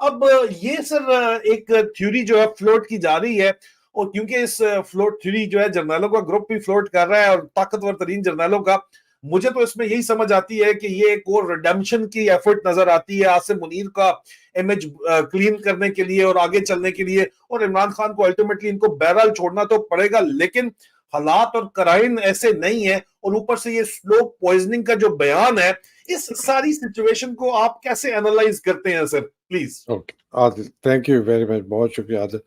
اب یہ سر ایک تھیوری جو ہے فلوٹ کی جا رہی ہے، اور کیونکہ اس فلوٹ تھیوری جو ہے جرنیلوں کا گروپ بھی فلوٹ کر رہا ہے اور طاقتور ترین جرنیلوں کا، مجھے تو اس میں یہی سمجھ آتی ہے کہ یہ ایک اور ریڈمپشن کی ایفرٹ نظر آتی ہے عاصم منیر کا امیج کلین کرنے کے لیے اور آگے چلنے کے لیے، اور عمران خان کو الٹیمیٹلی ان کو بہرحال چھوڑنا تو پڑے گا، لیکن حالات اور قرائن ایسے نہیں ہیں، اور اوپر سے یہ سلو پوائزننگ کا جو بیان ہے، اس ساری سچویشن کو آپ کیسے انالائز کرتے ہیں sir please? Okay Adil, thank you very much, بہت شکریہ عادل.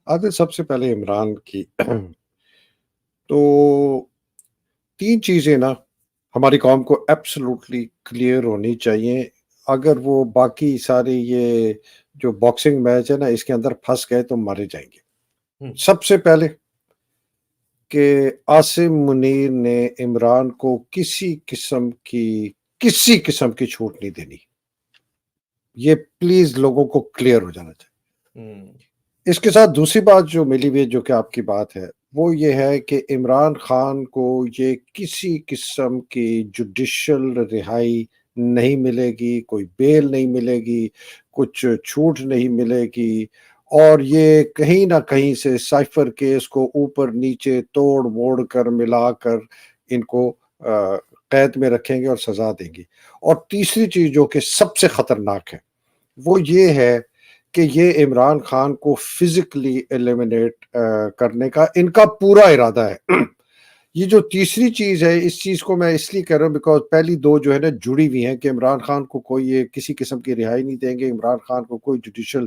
عادل، سب سے پہلے عمران کی تو 3 چیزیں نا ہماری قوم کو ایبسلوٹلی کلیئر ہونی چاہیے. اگر وہ باقی سارے یہ جو باکسنگ میچ ہے نا اس کے اندر پھنس گئے تو مارے جائیں گے. سب سے پہلے کہ عاصم منیر نے عمران کو کسی قسم کی چھوٹ نہیں دینی. یہ پلیز لوگوں کو کلیئر ہو جانا چاہیے. اس کے ساتھ دوسری بات جو ملی ہوئی جو کہ آپ کی بات ہے وہ یہ ہے کہ عمران خان کو یہ کسی قسم کی جوڈیشل رہائی نہیں ملے گی، کوئی بیل نہیں ملے گی، کچھ چھوٹ نہیں ملے گی، اور یہ کہیں نہ کہیں سے سائفر کیس کو اوپر نیچے توڑ موڑ کر ملا کر ان کو قید میں رکھیں گے اور سزا دیں گے. اور تیسری چیز جو کہ سب سے خطرناک ہے وہ یہ ہے کہ یہ عمران خان کو فزیکلی ایلیمنیٹ کرنے کا ان کا پورا ارادہ ہے. یہ جو تیسری چیز ہے اس چیز کو میں اس لیے کہہ رہا ہوں بیکاز پہلی دو جو ہے نا جڑی ہوئی ہیں کہ عمران خان کو کوئی یہ کسی قسم کی رہائی نہیں دیں گے، عمران خان کو کوئی جوڈیشل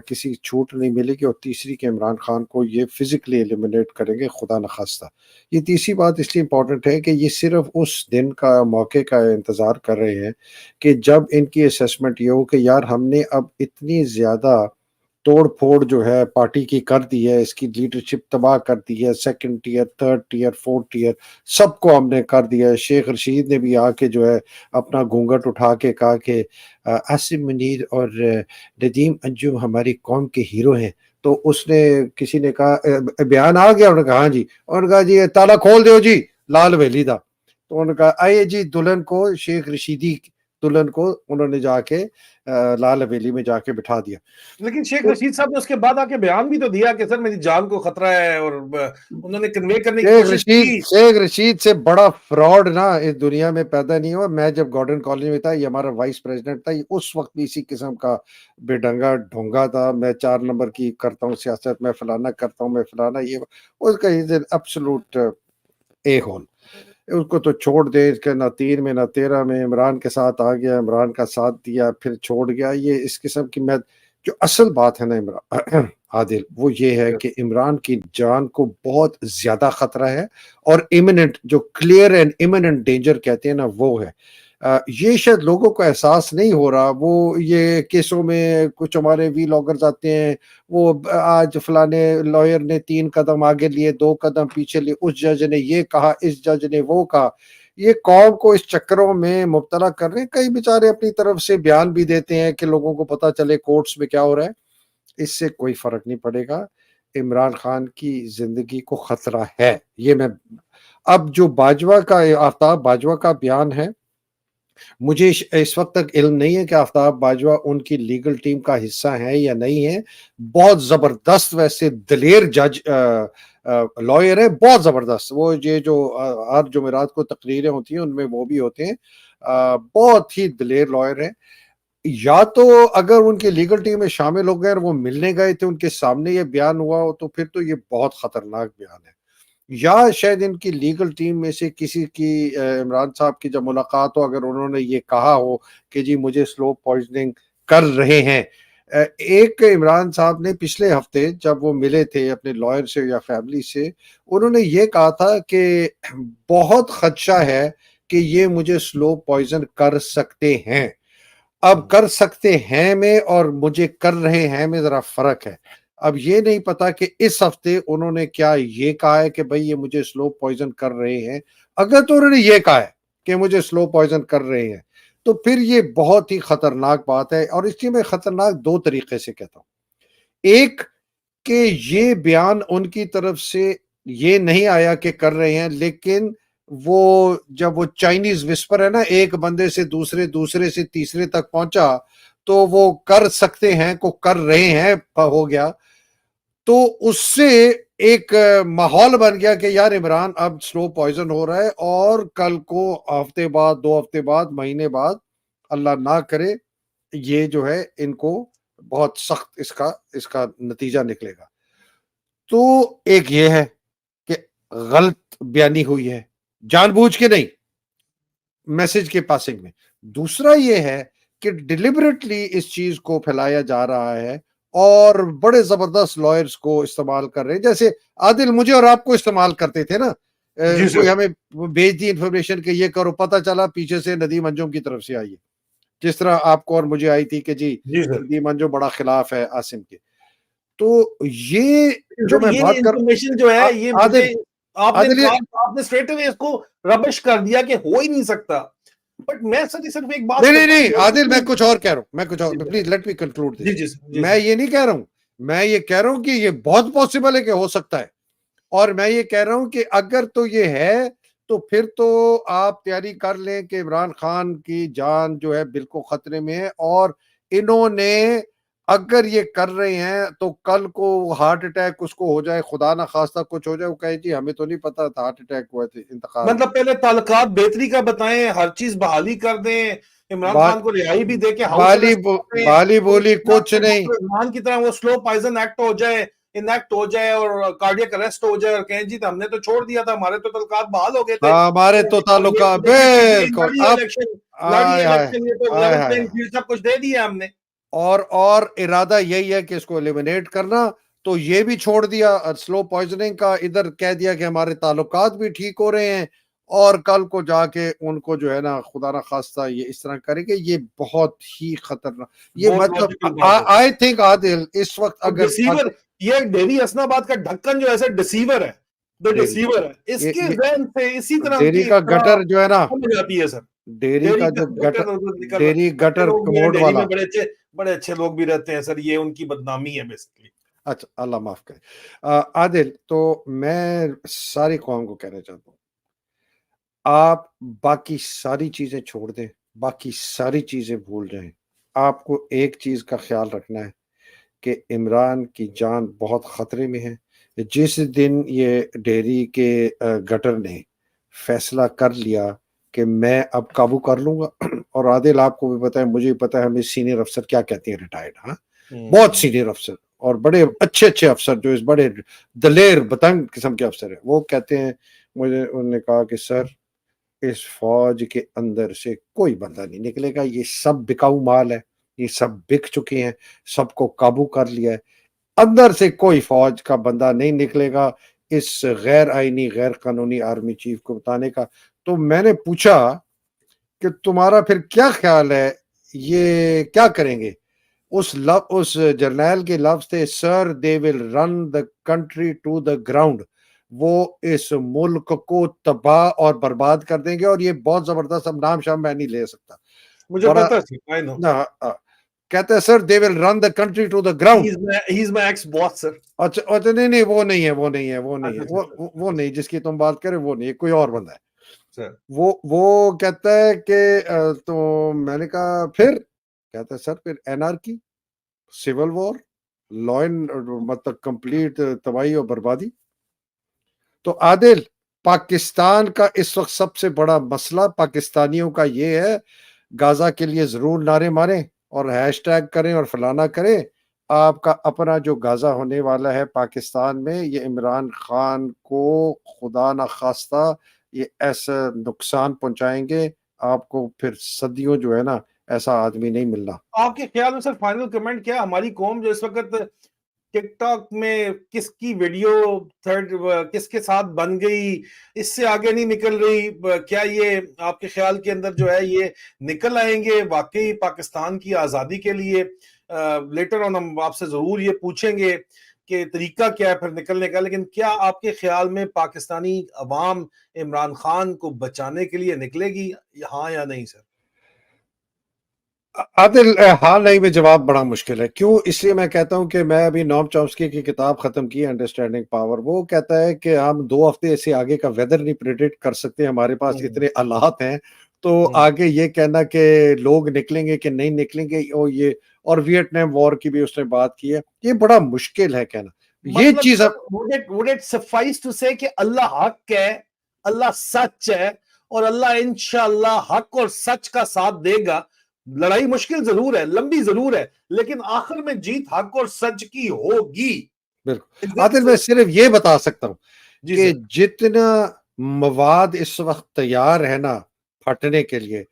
کسی چھوٹ نہیں ملے گی، اور تیسری کہ عمران خان کو یہ فزیکلی ایلیمنیٹ کریں گے خدا نخواستہ. یہ تیسری بات اس لیے امپورٹنٹ ہے کہ یہ صرف اس دن کا موقع کا انتظار کر رہے ہیں کہ جب ان کی اسیسمنٹ یہ ہو کہ یار ہم نے اب اتنی زیادہ توڑ پھوڑ جو ہے پارٹی کی کر دی ہے، اس کی لیڈرشپ تباہ کر دی ہے، 2nd tier 3rd tier 4th tier سب کو ہم نے کر دیا ہے. شیخ رشید نے بھی آ کے جو ہے اپنا گھونگھٹ اٹھا کے کہا کہ عاصم منیر اور ندیم انجم ہماری قوم کے ہیرو ہیں. تو اس نے کسی نے کہا بیان آ گیا، انہوں نے کہا ہاں جی، انہوں نے کہا جی تالا کھول دیو جی لال ویلی دا. تو انہوں نے کہا آئیے جی دلہن کو، شیخ رشیدی دلہن کو انہوں نے جا کے لال حویلی میں جا کے بٹھا دیا. لیکن شیخ رشید صاحب نے اس کے بعد آ کے بیان بھی تو دیا کہ سر میری جان کو خطرہ ہے، اور انہوں نے کنوے کرنے کی کوشش کی. شیخ رشید سے بڑا فراڈ نا اس دنیا میں پیدا نہیں ہوا. میں جب گارڈن کالج میں تھا، یہ ہمارا وائس پریزیڈنٹ تھا، یہ اس وقت بھی اسی قسم کا بے ڈنگا ڈھونگا تھا. میں 4 نمبر کی کرتا ہوں سیاست، میں فلانا کرتا ہوں، میں فلانا. یہ اس کا ایبسولوٹ اے ہول. اس کو تو چھوڑ دے، اس کے نہ 3 میں نہ 13 میں عمران کے ساتھ آ گیا، عمران کا ساتھ دیا پھر چھوڑ گیا. یہ اس قسم کی میں جو اصل بات ہے نا عمران عادل وہ یہ ہے کہ عمران کی جان کو بہت زیادہ خطرہ ہے، اور امیوننٹ جو کلیئر اینڈ امیوننٹ ڈینجر کہتے ہیں نا وہ ہے. یہ شاید لوگوں کو احساس نہیں ہو رہا. وہ یہ کیسوں میں کچھ ہمارے وی لاگرز آتے ہیں، وہ آج فلانے لائر نے 3 قدم آگے لیے 2 قدم پیچھے لیے، اس جج نے یہ کہا، اس جج نے وہ کہا. یہ قوم کو اس چکروں میں مبتلا کر رہے ہیں. کئی بیچارے اپنی طرف سے بیان بھی دیتے ہیں کہ لوگوں کو پتہ چلے کورٹس میں کیا ہو رہا ہے. اس سے کوئی فرق نہیں پڑے گا. عمران خان کی زندگی کو خطرہ ہے. یہ میں اب جو باجوہ کا آفتاب باجوہ کا بیان ہے، مجھے اس وقت تک علم نہیں ہے کہ آفتاب باجوہ ان کی لیگل ٹیم کا حصہ ہے یا نہیں ہے. بہت زبردست ویسے دلیر جج لائر ہے، بہت زبردست. وہ یہ جو ہر جمعرات کو تقریریں ہوتی ہیں ان میں وہ بھی ہوتے ہیں. بہت ہی دلیر لائر ہے. یا تو اگر ان کی لیگل ٹیم میں شامل ہو گئے اور وہ ملنے گئے تھے ان کے سامنے یہ بیان ہوا ہو تو پھر تو یہ بہت خطرناک بیان ہے. یا شاید ان کی لیگل ٹیم میں سے کسی کی عمران صاحب کی جب ملاقات ہو، اگر انہوں نے یہ کہا ہو کہ جی مجھے سلو پوائزننگ کر رہے ہیں. ایک عمران صاحب نے پچھلے ہفتے جب وہ ملے تھے اپنے لائر سے یا فیملی سے، انہوں نے یہ کہا تھا کہ بہت خدشہ ہے کہ یہ مجھے سلو پوائزن کر سکتے ہیں. اب کر سکتے ہیں میں اور مجھے کر رہے ہیں میں ذرا فرق ہے. اب یہ نہیں پتا کہ اس ہفتے انہوں نے کیا یہ کہا ہے کہ بھئی یہ مجھے سلو پوائزن کر رہے ہیں. اگر تو انہوں نے یہ کہا ہے کہ مجھے سلو پوائزن کر رہے ہیں تو پھر یہ بہت ہی خطرناک بات ہے. اور اس لیے میں خطرناک 2 طریقے سے کہتا ہوں. ایک کہ یہ بیان ان کی طرف سے یہ نہیں آیا کہ کر رہے ہیں، لیکن وہ جب وہ چائنیز وسپر ہے نا، ایک بندے سے دوسرے سے تیسرے تک پہنچا تو وہ کر سکتے ہیں کو کر رہے ہیں ہو گیا, تو اس سے ایک ماحول بن گیا کہ یار عمران اب سلو پوائزن ہو رہا ہے, اور کل کو ہفتے بعد 2 ہفتے بعد مہینے بعد اللہ نہ کرے یہ جو ہے ان کو بہت سخت اس کا نتیجہ نکلے گا. تو ایک یہ ہے کہ غلط بیانی ہوئی ہے جان بوجھ کے نہیں, میسج کے پاسنگ میں. دوسرا یہ ہے کہ ڈیلیبریٹلی اس چیز کو پھیلایا جا رہا ہے اور بڑے زبردست لائرز کو استعمال کر رہے ہیں, جیسے عادل مجھے اور آپ کو استعمال کرتے تھے نا, کوئی ہمیں بھیج دی انفارمیشن کہ یہ کرو, پتہ چلا پیچھے سے ندیم انجم کی طرف سے آئی ہے, جس طرح آپ کو اور مجھے آئی تھی کہ جی ندیم انجم بڑا خلاف ہے عاصم کے. تو یہ جو میں یہ بات کر انفارمیشن جو ہے یہ عادل مجھے آپ نے اسٹریٹ اوے اس کو ربش کر دیا کہ ہو ہی نہیں سکتا. بٹ میں صرف ایک بات نہیں عادل میں کچھ اور کہہ رہا ہوں, میں کچھ اور, please let me conclude this. میں یہ نہیں کہہ رہا ہوں, میں یہ کہہ رہا ہوں کہ یہ بہت پاسبل ہے کہ ہو سکتا ہے, اور میں یہ کہہ رہا ہوں کہ اگر تو یہ ہے تو پھر تو آپ تیاری کر لیں کہ عمران خان کی جان جو ہے بالکل خطرے میں ہے, اور انہوں نے اگر یہ کر رہے ہیں تو کل کو ہارٹ اٹیک اس کو ہو جائے, خدا نہ خواستہ کچھ ہو جائے, وہ کہے جی ہمیں تو نہیں پتا تھا ہارٹ اٹیک ہوا تھا, انتقال. مطلب پہلے تعلقات بہتری کا بتائیں, ہر چیز بحالی کر دیں, عمران خان کو رہائی بھی دے کے بالی بولی کچھ نہیں, عمران کی طرح وہ سلو پوائزن ایکٹ ہو جائے اور کارڈیک اریسٹ ہو جائے اور کہیں جی ہم نے تو چھوڑ دیا تھا, ہمارے تو تعلقات بحال ہو گئے تھے, ہمارے تو تعلقات بالکل سب کچھ دے دیا ہم نے, اور ارادہ یہی ہے کہ اس کو ایلیمینیٹ کرنا. تو یہ بھی چھوڑ دیا سلو پوائزننگ کا, ادھر کہہ دیا کہ ہمارے تعلقات بھی ٹھیک ہو رہے ہیں, اور کل کو جا کے ان کو جو ہے نا خدا نہ خواستہ یہ اس طرح کریں گے. یہ بہت ہی خطرناک, یہ مطلب آئی تھنک عادل اس وقت اگر یہ ڈیری حسن آباد کا ڈھکن جو ایسے ڈسیور ہے, اس کے ذہن سے اسی طرح ڈیری کا گٹر جو ہے نا, جاتی ہے سر, ڈیری کا جو ڈیری گٹر کموڈ والا, بڑے اچھے لوگ بھی رہتے ہیں سر, یہ ان کی بدنامی ہے بیسیکلی. اچھا اللہ معاف کرے. عادل, تو میں ساری قوم کو کہنا چاہتا ہوں, آپ باقی ساری چیزیں چھوڑ دیں, باقی ساری چیزیں بھول جائیں. آپ کو ایک چیز کا خیال رکھنا ہے کہ عمران کی جان بہت خطرے میں ہے. جس دن یہ ڈیری کے گٹر نے فیصلہ کر لیا کہ میں اب قابو کر لوں گا, اور عادل آپ کو بھی پتا ہے مجھے بھی پتا ہے ہمیں سینئر افسر کیا کہتے ہیں, ریٹائرڈ, ہاں بہت سینئر افسر اور بڑے اچھے افسر جو اس بڑے دلیر بتنگ قسم کے افسر ہیں, وہ کہتے ہیں مجھے, انہوں نے کہا کہ سر اس فوج کے اندر سے کوئی بندہ نہیں نکلے گا, یہ سب بکاؤ مال ہے, یہ سب بک چکے ہیں, سب کو قابو کر لیا ہے, اندر سے کوئی فوج کا بندہ نہیں نکلے گا اس غیر آئینی غیر قانونی آرمی چیف کو بتانے کا. تو میں نے پوچھا کہ تمہارا پھر کیا خیال ہے, یہ کیا کریں گے؟ اس جرنیل کے لفظ تھے, sir they will run the country to the ground, وہ اس ملک کو تباہ اور برباد کر دیں گے. اور یہ بہت زبردست, اب نام شام میں نہیں لے سکتا, مجھے پتا ہے, کہتے ہیں sir they will run the country to the ground. He is my ex boss sir. اچھا نہیں وہ نہیں ہے, وہ نہیں جس کی تم بات کرے, وہ نہیں, کوئی اور بندہ ہے. وہ کہتا ہے کہ تو میں نے کہا پھر کہتا ہے سر پھر اینارکی, سول وار, لا اینڈ مطلب کمپلیٹ تباہی اور بربادی. تو عادل, پاکستان کا اس وقت سب سے بڑا مسئلہ پاکستانیوں کا یہ ہے, غازہ کے لیے ضرور نعرے ماریں اور ہیش ٹیگ کریں اور فلانا کریں, آپ کا اپنا جو غازہ ہونے والا ہے پاکستان میں, یہ عمران خان کو خدا نہ خواستہ یہ ایسا نقصان پہنچائیں گے آپ کو, پھر صدیوں جو ہے نا ایسا آدمی نہیں ملنا. آپ کے خیال میں سر فائنل کمنٹ کیا, ہماری قوم جو اس وقت ٹک ٹاک میں کس کی ویڈیو کس کے ساتھ بن گئی, اس سے آگے نہیں نکل رہی, کیا یہ آپ کے خیال کے اندر جو ہے یہ نکل آئیں گے واقعی پاکستان کی آزادی کے لیے؟ لیٹر آن ہم آپ سے ضرور یہ پوچھیں گے کہ طریقہ کیا ہے پھر نکلنے کا, لیکن کیا آپ کے خیال میں پاکستانی عوام عمران خان کو بچانے کے لیے نکلے گی, ہاں یا نہیں سر؟ عادل ہاں نہیں میں جواب بڑا مشکل ہے. کیوں؟ اس لیے میں کہتا ہوں کہ میں ابھی نوم چومسکی کی کتاب ختم کی انڈرسٹینڈنگ پاور, وہ کہتا ہے کہ ہم 2 ہفتے سے آگے کا ویدر نہیں پریڈکٹ کر سکتے, ہمارے پاس اتنے آلات ہیں تو آگے یہ کہنا کہ لوگ نکلیں گے کہ نہیں نکلیں گے یہ اور ویتنام وار کی بھی اس نے بات کی ہے, یہ بڑا مشکل ہے کہنا یہ چیز. would it suffice to say کہ اللہ حق ہے, اللہ سچ ہے اور اللہ انشاءاللہ حق اور سچ کا ساتھ دے گا. لڑائی مشکل ضرور ہے, لمبی ضرور ہے, لیکن آخر میں جیت حق اور سچ کی ہوگی. بالکل عادل, میں صرف یہ بتا سکتا ہوں کہ جتنا مواد اس وقت تیار ہے نا پھٹنے کے لیے,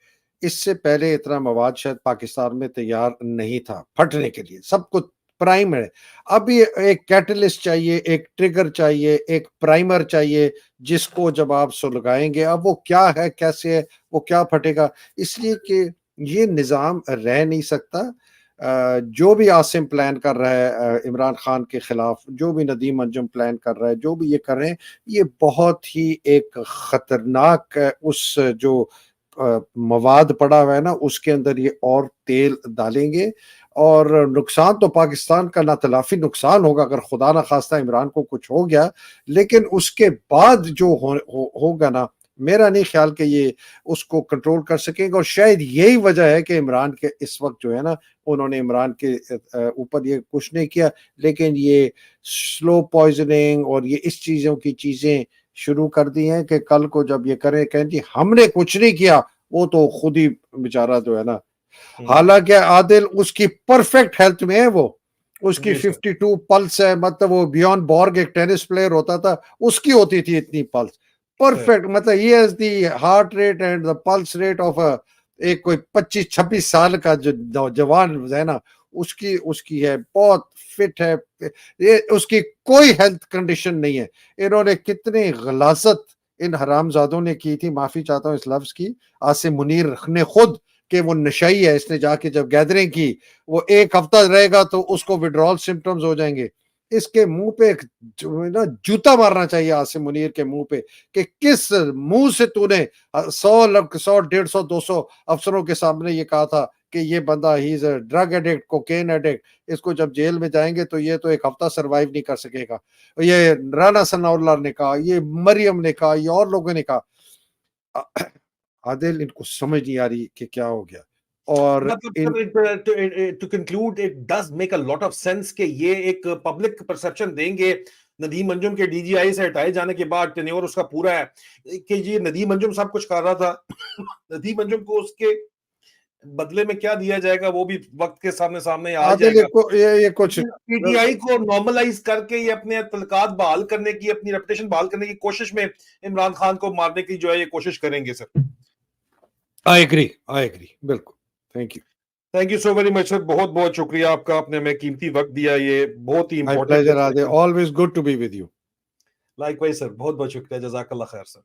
اس سے پہلے اتنا مواد شاید پاکستان میں تیار نہیں تھا پھٹنے کے لیے. سب کچھ پرائم ہے. اب یہ ایک کیٹلسٹ چاہیے, ایک ٹریگر چاہیے, ایک پرائمر چاہیے جس کو جب آپ سلگائیں گے, اب وہ کیا ہے, کیسے ہے, وہ کیا پھٹے گا. اس لیے کہ یہ نظام رہ نہیں سکتا. جو بھی عاصم پلان کر رہا ہے عمران خان کے خلاف, جو بھی ندیم انجم پلان کر رہا ہے, جو بھی یہ کر رہے ہیں, یہ بہت ہی ایک خطرناک اس جو مواد پڑا ہوا ہے نا اس کے اندر یہ اور تیل ڈالیں گے. اور نقصان تو پاکستان کا نا تلافی نقصان ہوگا اگر خدا نہ خواستہ عمران کو کچھ ہو گیا, لیکن اس کے بعد جو ہوگا نا, میرا نہیں خیال کہ یہ اس کو کنٹرول کر سکیں گے. اور شاید یہی وجہ ہے کہ عمران کے اس وقت جو ہے نا, انہوں نے عمران کے اوپر یہ کچھ نہیں کیا, لیکن یہ سلو پوائزننگ اور یہ اس چیزوں کی چیزیں شروع کر دی ہیں کہ کل کو جب یہ کریں کہیں جی ہم نے کچھ نہیں کیا, وہ تو خود ہی بیچارہ جو ہے نا. حالانکہ عادل اس کی پرفیکٹ ہیلتھ میں ہے, وہ اس کی 52 پلس ہے, مطلب وہ بیون بورگ ایک ٹینس پلیئر ہوتا تھا, اس کی ہوتی تھی اتنی پلس پرفیکٹ. مطلب he has the heart rate and the pulse rate of ایک کوئی 25-26 سال کا جو نوجوان ہے نا, اس کی ہے, بہت فٹ ہے, اس کی کوئی ہیلتھ کنڈیشن نہیں ہے. انہوں نے کتنی غلاظت ان حرامزادوں نے کی تھی, معافی چاہتا ہوں اس لفظ کی, عاصم منیر نے خود, کہ وہ نشئی ہے, اس نے جا کے جب گیدرنگ کی, وہ 1 ہفتہ رہے گا تو اس کو وڈرال سمپٹمز ہو جائیں گے. اس کے منہ پہ جوتا مارنا چاہیے عاصم منیر کے منہ پہ, کہ کس منہ سے تو نے 100-150-200 افسروں کے سامنے یہ کہا تھا کہ یہ بندہ he is a drug addict, cocaine addict, اس کو جب جیل میں جائیں گے تو یہ تو 1 ہفتہ سروائیو نہیں کر سکے گا. یہ رانا ثناء اللہ نے کہا, یہ مریم نے کہا, یہ اور لوگوں نے کہا. عادل ان کو سمجھ نہیں آ رہی کہ کیا ہو گیا. اور to conclude, it does make a lot of sense کہ یہ ایک پبلک پرسپشن دیں گے ندیم انجم کے ڈی جی آئی سے ہٹائے جانے کے بعد, ٹینیور اس کا پورا ہے کہ یہ ندیم انجم سب کچھ کر رہا تھا. ندیم انجم کو اس کے بدلے میں کیا دیا جائے گا وہ بھی وقت کے سامنے آ جائے گا. یہ کچھ پی ٹی آئی کو نارملائز کر کے یہ اپنے تعلقات بحال کرنے کی, اپنی ریپوٹیشن بحال کرنے کی کوشش میں عمران خان کو مارنے کی جو ہے یہ کوشش کریں گے. سر I agree بالکل. Thank you so very much sir, بہت بہت شکریہ آپ کا, آپ نے ہمیں قیمتی وقت دیا, یہ بہت ہی important. always good to be with you. Likewise sir, بہت بہت شکریہ, جزاک اللہ خیر سر.